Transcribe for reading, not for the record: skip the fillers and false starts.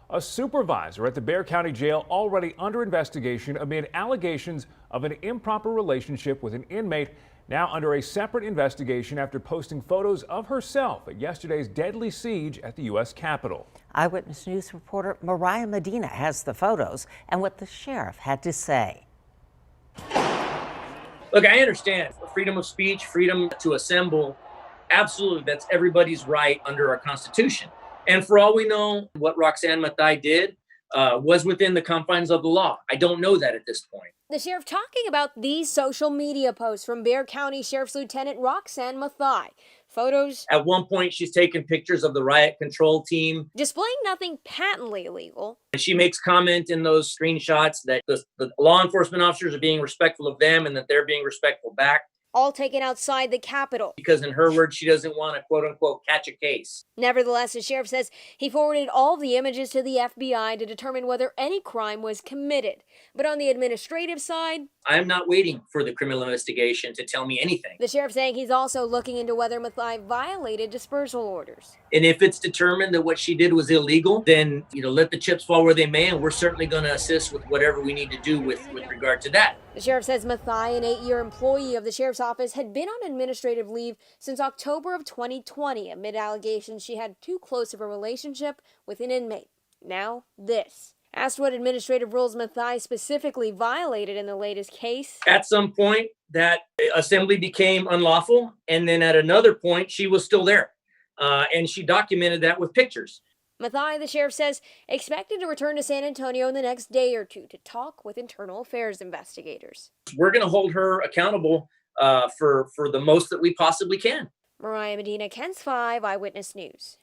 A supervisor at the Bexar County Jail already under investigation amid allegations of an improper relationship with an inmate, now under a separate investigation after posting photos of herself at yesterday's deadly siege at the U.S. Capitol. Eyewitness News reporter Mariah Medina has the photos and what the sheriff had to say. Look, I understand freedom of speech, freedom to assemble. Absolutely, that's everybody's right under our Constitution. And for all we know, what Roxanne Mathai did was within the confines of the law. I don't know that at this point. The sheriff talking about these social media posts from Bexar County Sheriff's Lieutenant Roxanne Mathai. Photos. At one point, she's taking pictures of the riot control team, Displaying nothing patently illegal. she makes comment in those screenshots that the law enforcement officers are being respectful of them and that they're being respectful back. All taken outside the Capitol. Because in her words, she doesn't want to, quote unquote, catch a case. Nevertheless, the sheriff says he forwarded all of the images to the FBI to determine whether any crime was committed. But on the administrative side, I'm not waiting for the criminal investigation to tell me anything. the sheriff saying he's also looking into whether Mathai violated dispersal orders. And if it's determined that what she did was illegal, then, let the chips fall where they may, and we're certainly going to assist with whatever we need to do with regard to that. The sheriff says Mathai, an 8-year employee of the sheriff's office, had been on administrative leave since October of 2020 amid allegations she had too close of a relationship with an inmate. Now, this. Asked what administrative rules Mathai specifically violated in the latest case. At some point, that assembly became unlawful, and then at another point, she was still there. And she documented that with pictures. Mathai, the sheriff says, expected to return to San Antonio in the next day or two to talk with internal affairs investigators. We're going to hold her accountable for the most that we possibly can. Mariah Medina, KENS 5 Eyewitness News.